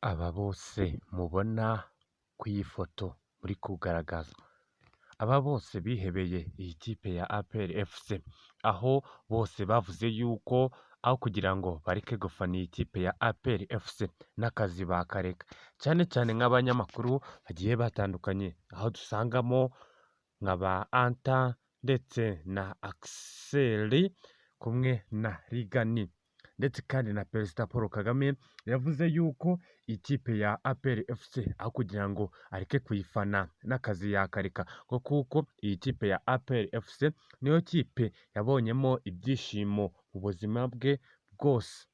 Aba bose mubona ku iyi foto muri kugaragazwa, aba bose bihebeye iyi kipe ya APR FC, aho bose bavuze yuko aho kugira ngo bareke gufana iyi kipe ya APR FC n'akazi bakareka, cyane cyane nk'abanyamakuru bagiye batandukanye, aho dusangamo nka ba Anta ndetse na Axel kumwe na Rigani ndetse kandi na Perezida Paul Kagame yavuze yuko ikipe ya APR FC aho kugira ngo areke kuyifana n'akazi yakareka, ngo kuko iyi kipe ya APR FC niyo kipe yabonyemo ibyishimo mu buzima bwe bwose.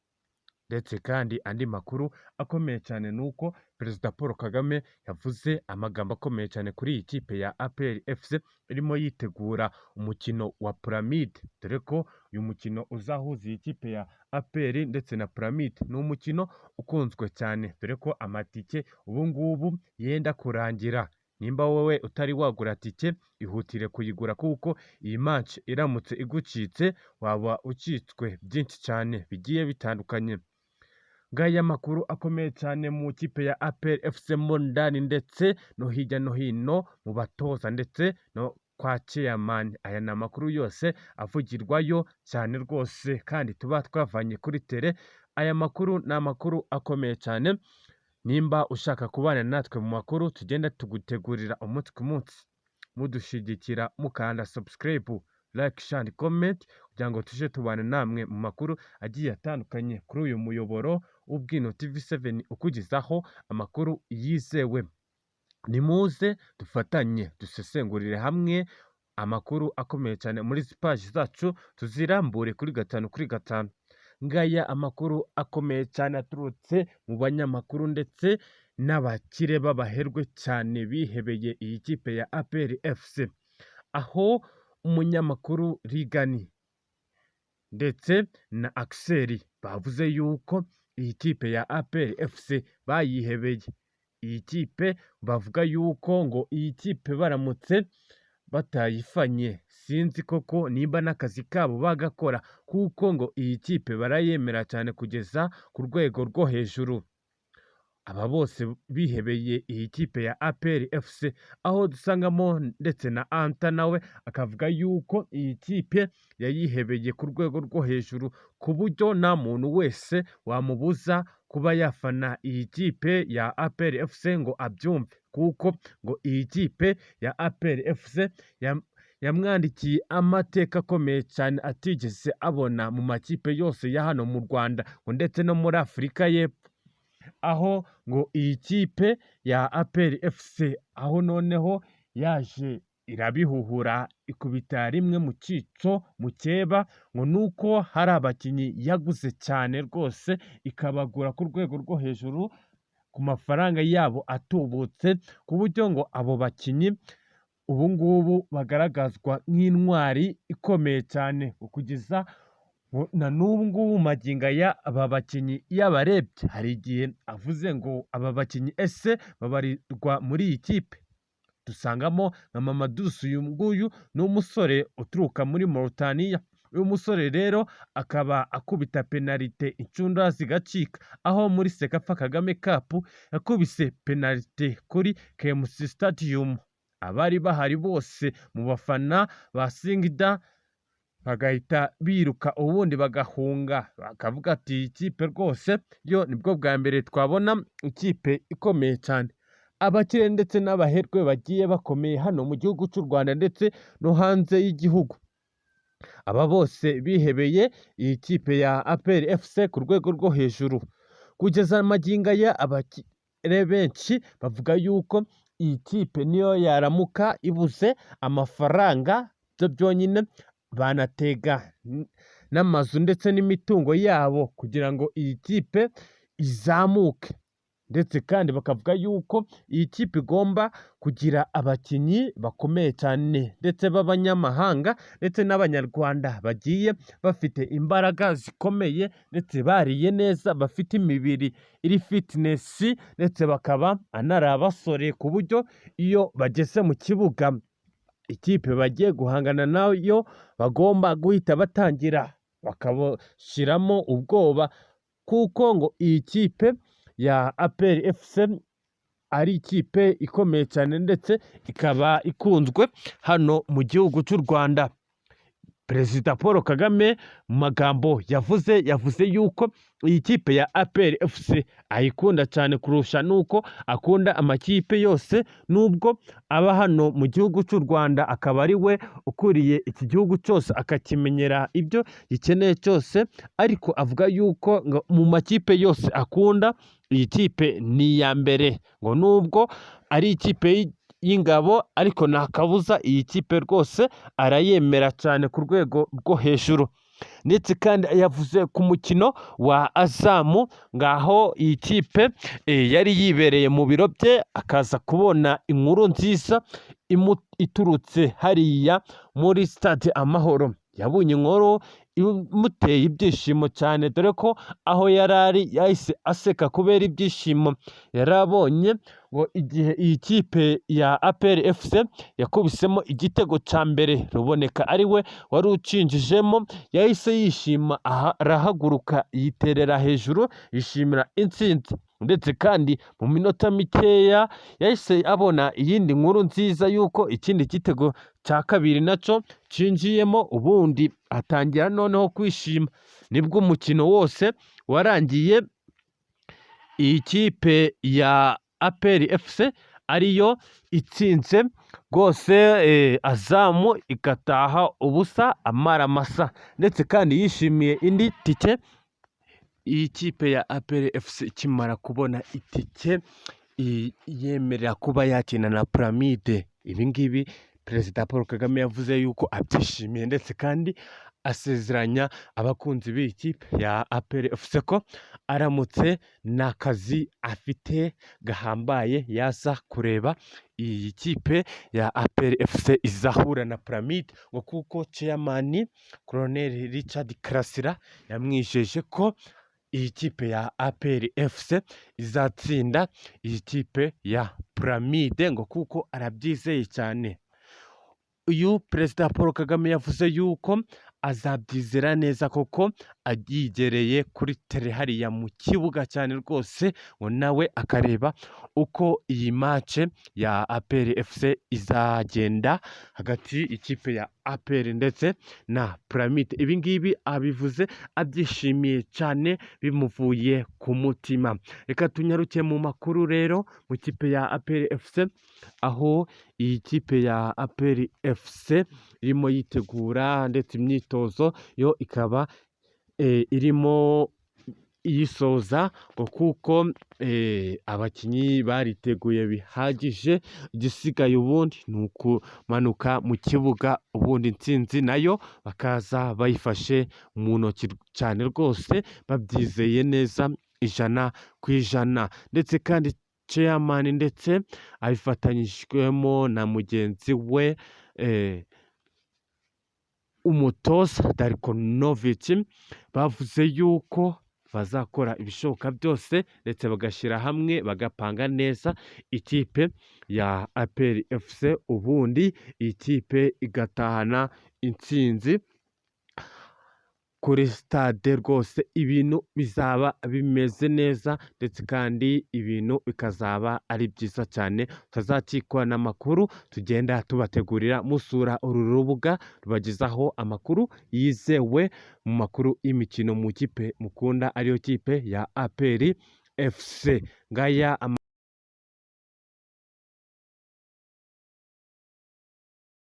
Ndetse kandi andi makuru akomeye cyane ni uko Perezida Paul Kagame yavuze amagambo akomeye cyane kuri iyi kipe ya APR FC irimo yitegura umukino wa Pyramide, dore ko uyu mukino uzahuza iyi kipe ya APR ndetse na Pyramide ni umukino ukunzwe cyane, dore ko amatike ubu ngubu yenda kurangira. Nimba wowe utari wagura tike ihutire kuyigura, kuko iyi match iramutse igucitse waba ucitswe byinshi cyane bigiye bitandukanye. Ngaya makuru akomeye cyane mu kipe ya APR FC mo ndani ndetse no hirya no hino mu batoza ndetse no kwa chairman. Aya ni amakuru yose avugirwayo cyane rwose kandi tuba twavanye kuri tele. Aya makuru ni amakuru akomeye cyane. Nimba ushaka kubana natwe mu makuru tugenda tugutegurira umunsi ku munsi, mudushigikira mukanda subscribe, like, share, comment kugira ngo tuje tubana namwe mu makuru agiye atandukanye kuri uyu muyoboro w'Ubwino TV7 ukugezaho amakuru yizewe. Nimuze dufatanye dusesengurire hamwe amakuru akomeye cyane muri izi paji zacu, tuzirambure kuri gatanu kuri gatanu. Ngaya amakuru akomeye cyane aturutse mu banyamakuru ndetse n'abakire b'abaherwe cyane bihebeye iyi kipe ya APR FC, aho umunyamakuru Rigani ndetse na Axel bavuze yuko iyi kipe ya APR FC bayihebeye. Iyi kipe bavuga yuko ngo iyi kipe baramutse batayifanye sinzi koko nimba n'akazi kabo bagakora, kuko ngo iyi kipe barayemera cyane kugeza ku rwego rwo hejuru. Aba bose bihebeye iyi kipe ya APR FC, aho dusangamo ndetse na Anta nawe akavuga yuko iyi kipe yayihebeye ku rwego rwo hejuru, ku buryo nta muntu wese wamubuza kuba yafana iyi kipe ya APR FC ngo abyumve, kuko ngo iyi kipe ya APR FC yamwandikiye amateka akomeye cyane atigeze abona mu makipe yose ya hano mu Rwanda ngo ndetse no muri Afurika y'Epfo, aho ngo iyi kipe ya APR FC aho noneho yaje irabihuhura ikubita rimwe mu cyico mu cyeba, ngo nuko hari abakinnyi yaguze cyane rwose ikabagura ku rwego rwo hejuru ku mafaranga yabo atubutse, ku buryo ngo abo bakinnyi ubu ngubu bagaragazwa nk'intwari ikomeye cyane, kugeza na n'ubu ngubu magingo aya aba bakinnyi iyo abarebye hari igihe avuze ngo aba bakinnyi ese babarirwa muri iyi kipe. Dusangamo nka Mamadou uyu nguyu ni umusore uturuka muri Mauritania. Uyu musore rero akaba akubita penalite incundura zigacika, aho muri Sekafa Kagame Cup yakubise penalite kuri KMC Stadium. Abari bahari bose mu bafana ba Singida bagahita biruka ubundi bagahunga, bakavuga ati iyi kipe rwose yo nibwo bwa mbere twabona ikipe ikomeye cyane. Abakire ndetse n'abaherwe bagiye bakomeye hano mu gihugu cy'u Rwanda ndetse no hanze y'igihugu, aba bose bihebeye iyi kipe ya APR FC ku rwego rwo hejuru. Kugeza amagingo aya abakire benshi bavuga yuko iyi kipe niyo yaramuka ibuze amafaranga byo byonyine banatega n'amazu ndetse n'imitungo yabo kugira ngo iyi kipe izamuke, ndetse kandi bakavuga yuko iyi kipe igomba kugira abakinnyi bakomeye cyane ndetse b'abanyamahanga ndetse n'abanyarwanda bagiye bafite imbaraga zikomeye ndetse bariye neza, bafite imibiri iri fitness ndetse bakaba anari abasore, ku buryo iyo bageze mu kibuga ikipe bagiye guhangana nayo bagomba guhita batangira bakabashyiramo ubwoba, kuko ngo iyi kipe ya APR FC ari ikipe ikomeye cyane ndetse ikaba ikunzwe hano mu gihugu cy'u Rwanda. Perezida Paul Kagame mu magambo yavuze yuko iyi kipe ya APR FC ayikunda cyane kurusha nuko akunda amakipe yose, nubwo aba hano mu gihugu cy'u Rwanda akaba ari we ukuriye iki gihugu cyose akakimenyera ibyo gikeneye cyose, ariko avuga yuko ngo mu makipe yose akunda iyi kipe ni iya mbere, ngo nubwo ari ikipe y'ingabo ariko nta kabuza iyi kipe rwose arayemera cyane ku rwego rwo hejuru. Ndetse kandi yavuze ku mukino wa Azamu ngaho iyi kipe yari yibereye mu biro bye akaza kubona inkuru nziza iturutse hariya muri stade Amahoro. Yabonye inkuru imuteye ibyishimo cyane, dore ko aho yari ari yahise aseka kubera ibyishimo yari abonye ngo igihe iyi kipe ya APR FC yakubisemo igitego cya mbere Ruboneka ari we wari ucinjijemo, yahise yishima arahaguruka yiterera hejuru yishimira intsinzi. Ndetse kandi mu minota mikeya yahise abona iyindi nkuru nziza y'uko ikindi gitego cya kabiri nacyo cinjiyemo, ubundi atangira noneho kwishima. Nibwo umukino wose warangiye iyi kipe ya APR FC ariyo itsinze rwose, Azamu igataha ubusa amara masa. Ndetse kandi yishimiye indi tike. Iyi kipe ya APR FC ikimara kubona itike yemerera kuba yakina na Pyramide. Ibi ngibi Perezida Paul Kagame yavuze yuko abyishimiye, ndetse kandi asezeranya abakunzi b'iyi kipe ya APR FC ko aramutse n'akazi afite gahambaye yaza kureba iyi kipe ya APR FC izahura na Pyramide, ngo kuko chairman Colonel Richard Karasira yamwijeje ko iyi kipe ya APR FC izatsinda iyi kipe ya Pyramide, ngo kuko arabyizeye cyane. Uyu Perezida Paul Kagame yavuze yuko azabyizera neza koko ayigereye kuri tele hariya mu kibuga cyane rwose, ngo nawe akareba uko iyi match ya APR FC izagenda hagati y'ikipe ya APR ndetse na Pyramide. Ibi ngibi abivuze abyishimiye cyane bimuvuye ku mutima. Reka tunyaruke mu makuru rero mu kipe ya APR FC, aho iyi kipe ya APR FC irimo yitegura ndetse imyitozo yo ikaba irimo iyisoza, ngo kuko abakinnyi bariteguye bihagije, igisigaye ubundi ni ukumanuka mu kibuga, ubundi intsinzi nayo bakaza bayifashe mu ntoki cyane rwose babyizeye neza ijana. Ndetse kandi chairman ndetse abifatanyijwemo na mugenzi we umutoza Darko Novic, bavuze yuko bazakora ibishoboka byose ndetse bagashyira hamwe bagapanga neza ikipe ya APR FC, ubundi iyi kipe igatahana intsinzi kuri stade rwose. Ibintu bizaba bimeze neza ndetse kandi ibintu bikazaba ari byiza cyane. Tutazakikwa n'amakuru tugenda tubategurira musura uru rubuga rubagezaho amakuru yizewe mu makuru y'imikino mu kipe mukunda ariyo kipe ya APR FC. Ngaya